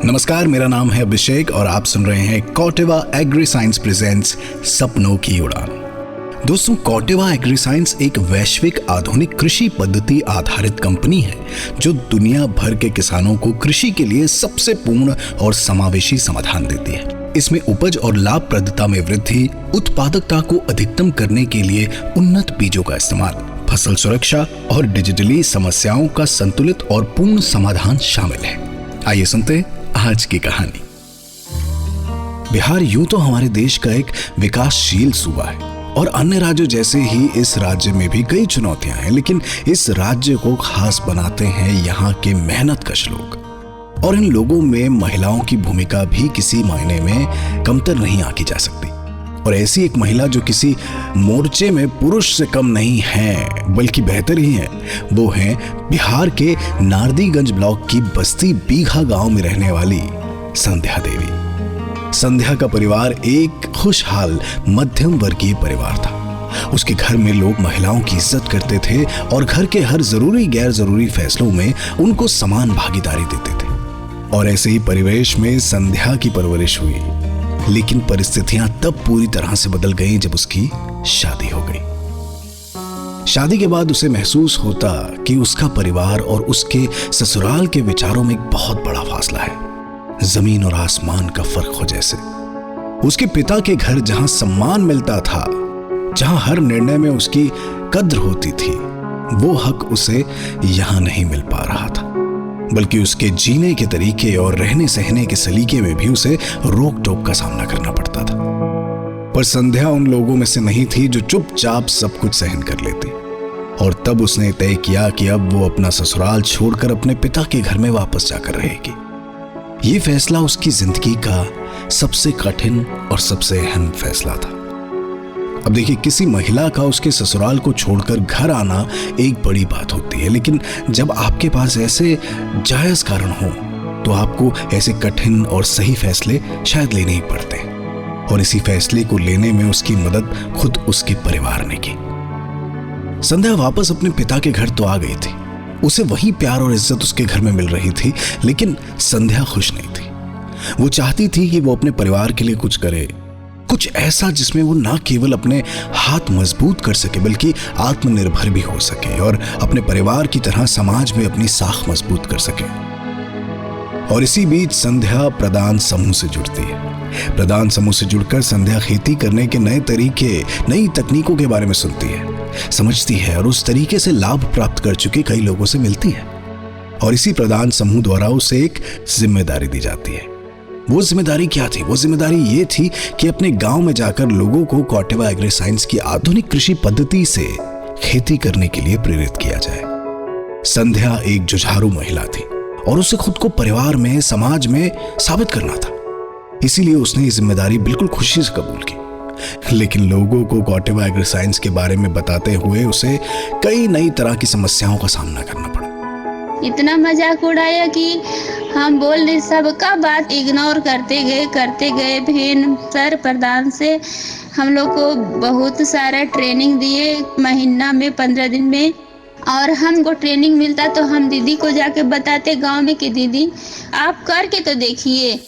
नमस्कार, मेरा नाम है अभिषेक और आप सुन रहे हैं कॉटेवा एग्री साइंस प्रेजेंट्स सपनों की उड़ान। दोस्तों, कॉटेवा एग्री साइंस एक वैश्विक आधुनिक कृषि पद्धति आधारित कंपनी है जो दुनिया भर के किसानों को कृषि के लिए सबसे पूर्ण और समावेशी समाधान देती है। इसमें उपज और लाभप्रदता में वृद्धि, उत्पादकता को अधिकतम करने के लिए उन्नत बीजों का इस्तेमाल, फसल सुरक्षा और डिजिटली समस्याओं का संतुलित और पूर्ण समाधान शामिल है। आइए सुनते हैं आज की कहानी। बिहार यूं तो हमारे देश का एक विकासशील सूबा है और अन्य राज्यों जैसे ही इस राज्य में भी कई चुनौतियां हैं, लेकिन इस राज्य को खास बनाते हैं यहाँ के मेहनतकश लोग। और इन लोगों में महिलाओं की भूमिका भी किसी मायने में कमतर नहीं आंकी जा सकती। और ऐसी एक महिला जो किसी मोर्चे में पुरुष से कम नहीं है बल्कि बेहतर ही है, वो है बिहार के नारदीगंज ब्लॉक की बस्ती बीघा गांव में रहने वाली संध्या देवी। संध्या का परिवार एक खुशहाल मध्यम वर्गीय परिवार था। उसके घर में लोग महिलाओं की इज्जत करते थे और घर के हर जरूरी गैर जरूरी फैसलों में उनको समान भागीदारी देते थे। और ऐसे ही परिवेश में संध्या की परवरिश हुई, लेकिन परिस्थितियां तब पूरी तरह से बदल गईं जब उसकी शादी हो गई। शादी के बाद उसे महसूस होता कि उसका परिवार और उसके ससुराल के विचारों में एक बहुत बड़ा फासला है, जमीन और आसमान का फर्क हो जैसे। उसके पिता के घर जहां सम्मान मिलता था, जहां हर निर्णय में उसकी कद्र होती थी, वो हक उसे यहां नहीं मिल पा रहा था, बल्कि उसके जीने के तरीके और रहने सहने के सलीके में भी उसे रोक टोक का सामना करना पड़ता था। पर संध्या उन लोगों में से नहीं थी जो चुपचाप सब कुछ सहन कर लेती। और तब उसने तय किया कि अब वो अपना ससुराल छोड़कर अपने पिता के घर में वापस जाकर रहेगी। ये फैसला उसकी जिंदगी का सबसे कठिन और सबसे अहम फैसला था। अब देखिए, किसी महिला का उसके ससुराल को छोड़कर घर आना एक बड़ी बात होती है, लेकिन जब आपके पास ऐसे जायज कारण हो तो आपको ऐसे कठिन और सही फैसले शायद लेने ही पड़ते हैं। और इसी फैसले को लेने में उसकी मदद खुद उसके परिवार ने की। संध्या वापस अपने पिता के घर तो आ गई थी। उसे वही प्यार और इज्जत उसके घर में मिल रही थी, लेकिन संध्या खुश नहीं थी। वो चाहती थी कि वो अपने परिवार के लिए कुछ करे, कुछ ऐसा जिसमें वो ना केवल अपने हाथ मजबूत कर सके बल्कि आत्मनिर्भर भी हो सके और अपने परिवार की तरह समाज में अपनी साख मजबूत कर सके। और इसी बीच संध्या प्रदान समूह से जुड़ती है। प्रदान समूह से जुड़कर संध्या खेती करने के नए तरीके, नई तकनीकों के बारे में सुनती है, समझती है और उस तरीके से लाभ प्राप्त कर चुके कई लोगों से मिलती है। और इसी प्रदान समूह द्वारा उसे एक जिम्मेदारी दी जाती है। वो जिम्मेदारी क्या थी? वो जिम्मेदारी ये थी कि अपने गांव में जाकर लोगों को कॉटेवा एग्री साइंस की आधुनिक कृषि पद्धति से खेती करने के लिए प्रेरित किया जाए। संध्या एक जुझारू महिला थी और उसे खुद को परिवार में, समाज में साबित करना था। इसीलिए उसने ये जिम्मेदारी बिल्कुल खुशी से कबूल की। लेकिन लोगों को कॉटेवा एग्री साइंस के बारे में बताते हुए उसे कई नई तरह की समस्याओं का सामना करना पड़ा। इतना मजाक उड़ाया कि हम बोल रहे, सबका बात इग्नोर करते गए। फिर सर प्रधान से हम लोग को बहुत सारा ट्रेनिंग दिए, महीना में 15 दिन में। और हमको ट्रेनिंग मिलता तो हम दीदी को जाके बताते गांव में कि दीदी आप करके तो देखिए।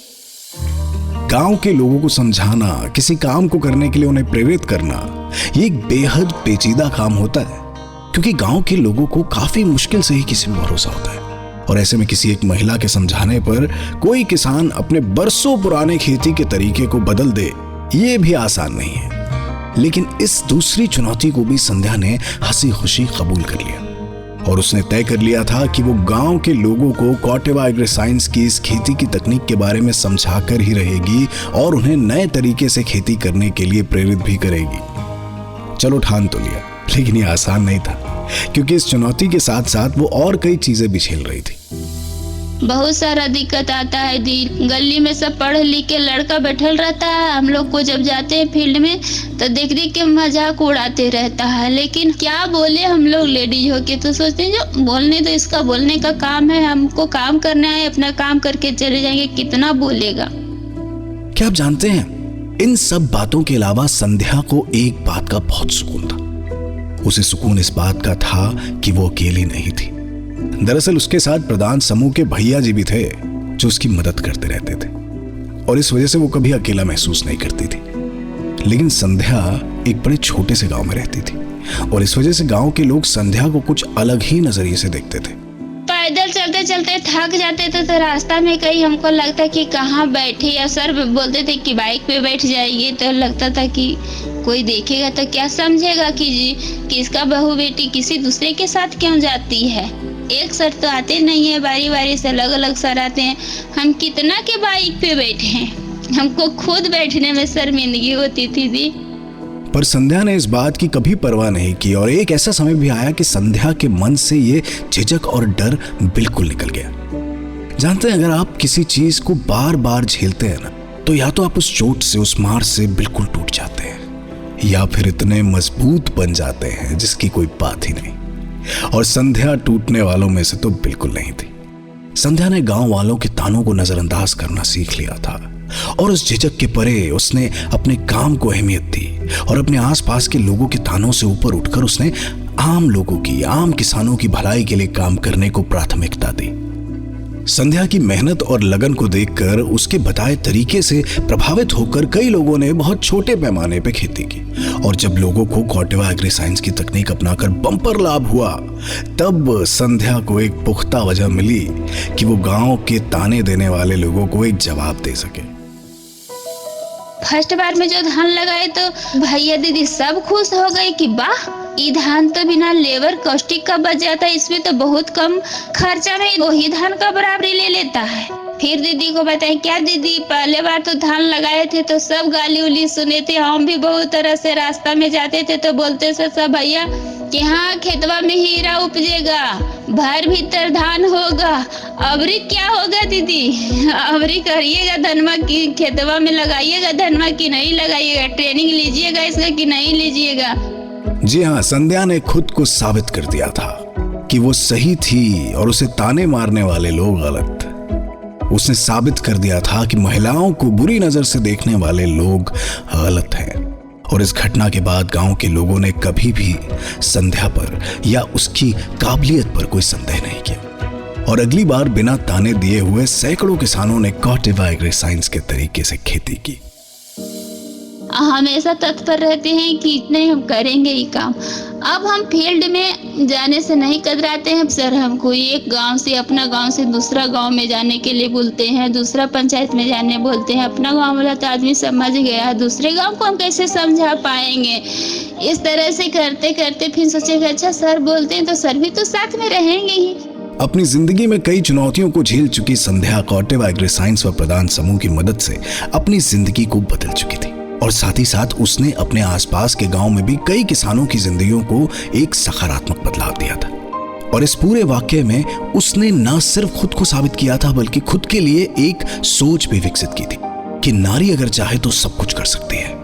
गांव के लोगों को समझाना, किसी काम को करने के लिए उन्हें प्रेरित करना, ये एक बेहद पेचीदा काम होता है, क्योंकि गांव के लोगों को काफी मुश्किल से ही किसी पर भरोसा होता है। और ऐसे में किसी एक महिला के समझाने पर कोई किसान अपने बरसों पुराने खेती के तरीके को बदल दे, ये भी आसान नहीं है। लेकिन इस दूसरी चुनौती को भी संध्या ने हंसी खुशी कबूल कर लिया। और उसने तय कर लिया था कि वो गांव के लोगों को कॉटेवा एग्री साइंस की इस खेती की तकनीक के बारे में समझाकर ही रहेगी और उन्हें नए तरीके से खेती करने के लिए प्रेरित भी करेगी। चलो, ठान तो लिया, लेकिन ये आसान नहीं था, क्योंकि इस चुनौती के साथ साथ वो और कई चीजें भी झेल रही थी। बहुत सारा दिक्कत आता है दी। गली में सब पढ़ लिख के लड़का बैठल रहता है। हम लोग को जब जाते हैं फील्ड में तो देख के मजाक उड़ाते रहता है। लेकिन क्या बोले, हम लोग लेडीज होके तो सोचते हैं जो बोलने तो इसका बोलने का काम है, हमको काम करना है, अपना काम करके चले जाएंगे, कितना बोलेगा। क्या आप जानते हैं, इन सब बातों के अलावा संध्या को एक बात का बहुत सुकून था। उसे सुकून इस बात का था कि वो अकेली नहीं थी। दरअसल उसके साथ प्रधान समूह के भैया जी भी थे जो उसकी मदद करते रहते थे और इस वजह से वो कभी अकेला महसूस नहीं करती थी। लेकिन संध्या एक बड़े छोटे से गांव में रहती थी और इस वजह से गांव के लोग संध्या को कुछ अलग ही नजरिए से देखते थे। पैदल चलते चलते थक जाते थे तो रास्ता में कहीं हमको लगता कि कहाँ बैठे, या सर बोलते थे कि बाइक पे बैठ जाइए, तो लगता था कि कोई देखेगा तो क्या समझेगा कि किसका बहू बेटी किसी दूसरे के साथ क्यों जाती है। एक सर तो आते नहीं है, बारी बारी से अलग अलग सर आते हैं। हम कितना के बाइक पे बैठे हैं, हमको खुद बैठने में शर्मिंदगी होती थी दी। पर संध्या ने इस बात की कभी परवाह नहीं की और एक ऐसा समय भी आया कि संध्या के मन से ये झिझक और डर बिल्कुल निकल गया। जानते हैं, अगर आप किसी चीज को बार बार झेलते हैं ना, तो या तो आप उस चोट से, उस मार से बिल्कुल टूट जाते हैं या फिर इतने मजबूत बन जाते हैं जिसकी कोई बात ही नहीं। और संध्या टूटने वालों में से तो बिल्कुल नहीं थी। संध्या ने गांव वालों के तानों को नजरअंदाज करना सीख लिया था और उस झिझक के परे उसने अपने काम को अहमियत दी और अपने आसपास के लोगों के तानों से ऊपर उठकर उसने आम लोगों की, आम किसानों की भलाई के लिए काम करने को प्राथमिकता दी। संध्या की मेहनत और लगन को देखकर, उसके बताए तरीके से प्रभावित होकर कई लोगों ने बहुत छोटे पैमाने पर खेती की और जब लोगों को कॉटेवा एग्री साइंस की तकनीक अपनाकर बम्पर लाभ हुआ, तब संध्या को एक पुख्ता वजह मिली कि वो गांव के ताने देने वाले लोगों को एक जवाब दे सके। फर्स्ट बार में जो धान लगाए तो भैया दीदी सब खुश हो गए कि वाह, ये धान तो बिना लेबर कॉस्टिक का बच जाता है, इसमें तो बहुत कम खर्चा में वही धान का बराबरी ले लेता है। फिर दीदी को बताए, क्या दीदी पहले बार तो धान लगाए थे तो सब गाली उली सुने थे, हम भी बहुत तरह से रास्ता में जाते थे तो बोलते से सब भैया कि हाँ खेतवा में हीरा उपजेगा, भर भीतर धान होगा। अबरी क्या होगा दीदी, अबरी करिएगा धनमा की खेतवा में लगाइएगा धनमा की नहीं लगाइएगा, ट्रेनिंग लीजिएगा इसका कि नहीं लीजिएगा। जी हाँ, संध्या ने खुद को साबित कर दिया था कि वो सही थी और उसे ताने मारने वाले लोग गलत। उसने साबित कर दिया था कि महिलाओं को बुरी नजर से देखने वाले लोग गलत हैं। और इस घटना के बाद गांव के लोगों ने कभी भी संध्या पर या उसकी काबिलियत पर कोई संदेह नहीं किया और अगली बार बिना ताने दिए हुए सैकड़ों किसानों ने कॉटेवा एग्री साइंस के तरीके से खेती की। हमेशा तत्पर रहते हैं कि नहीं हम करेंगे ये काम। अब हम फील्ड में जाने से नहीं कतराते हैं सर। हमको एक गांव से, अपना गांव से दूसरा गांव में जाने के लिए बोलते हैं, दूसरा पंचायत में जाने बोलते हैं। अपना गांव वाला तो आदमी समझ गया, दूसरे गांव को हम कैसे समझा पाएंगे। इस तरह से करते करते फिर सोचेगा अच्छा सर बोलते हैं तो सर भी तो साथ में रहेंगे ही। अपनी जिंदगी में कई चुनौतियों को झेल चुकी संध्या कॉटेवा एग्री साइंस व प्रदान समूह की मदद से अपनी जिंदगी को बदल चुकी थी और साथ ही साथ उसने अपने आसपास के गांव में भी कई किसानों की जिंदगियों को एक सकारात्मक बदलाव दिया था। और इस पूरे वाकये में उसने न सिर्फ खुद को साबित किया था बल्कि खुद के लिए एक सोच भी विकसित की थी कि नारी अगर चाहे तो सब कुछ कर सकती है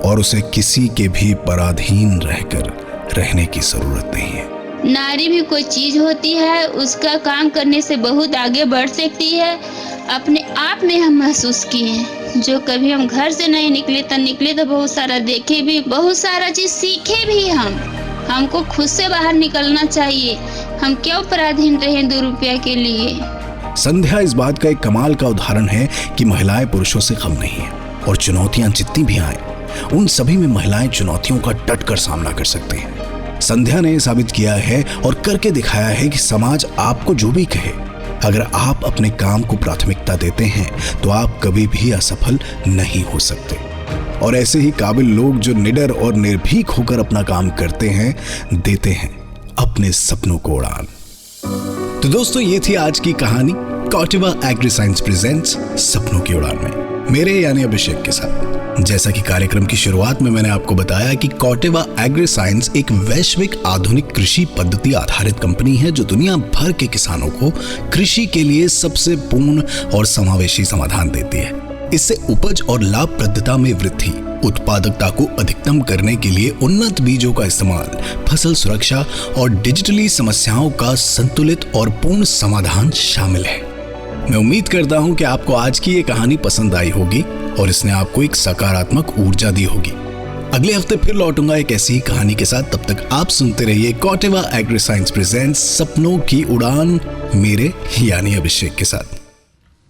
और उसे किसी के भी पराधीन रहकर रहने की जरूरत नहीं है। नारी भी कोई चीज होती है, उसका काम करने से बहुत आगे बढ़ सकती है। अपने आप में हम महसूस किए, जो कभी हम घर से नहीं निकले तो बहुत सारा देखे भी, बहुत सारा चीज सीखे भी। हमको खुद से बाहर निकलना चाहिए। हम क्यों पराधीन रहें 2 रुपया के लिए। संध्या इस बात का एक कमाल का उदाहरण है कि महिलाएं पुरुषों से कम नहीं है और चुनौतियां जितनी भी आए उन सभी में महिलाएं चुनौतियों का डटकर सामना कर सकती हैं। संध्या ने साबित किया है और करके दिखाया है कि समाज आपको जो भी कहे, अगर आप अपने काम को प्राथमिकता देते हैं तो आप कभी भी असफल नहीं हो सकते। और ऐसे ही काबिल लोग जो निडर और निर्भीक होकर अपना काम करते हैं, देते हैं अपने सपनों को उड़ान। तो दोस्तों, ये थी आज की कहानी कॉटेवा एग्री साइंस प्रेजेंट्स सपनों की उड़ान में मेरे यानी अभिषेक के साथ। जैसा कि कार्यक्रम की शुरुआत में मैंने आपको बताया कि कॉटेवा एग्री साइंस एक वैश्विक आधुनिक कृषि पद्धति आधारित कंपनी है जो दुनिया भर के किसानों को कृषि के लिए सबसे पूर्ण और समावेशी समाधान देती है। इससे उपज और लाभप्रदता में वृद्धि, उत्पादकता को अधिकतम करने के लिए उन्नत बीजों का इस्तेमाल, फसल सुरक्षा और डिजिटली समस्याओं का संतुलित और पूर्ण समाधान शामिल है। मैं उम्मीद करता हूं कि आपको आज की ये कहानी पसंद आई होगी और इसने आपको एक सकारात्मक ऊर्जा दी होगी। अगले हफ्ते फिर लौटूंगा एक ऐसी ही कहानी के साथ। तब तक आप सुनते रहिए कॉटेवा एग्री साइंस प्रेजेंट्स सपनों की उड़ान मेरे यानी अभिषेक के साथ।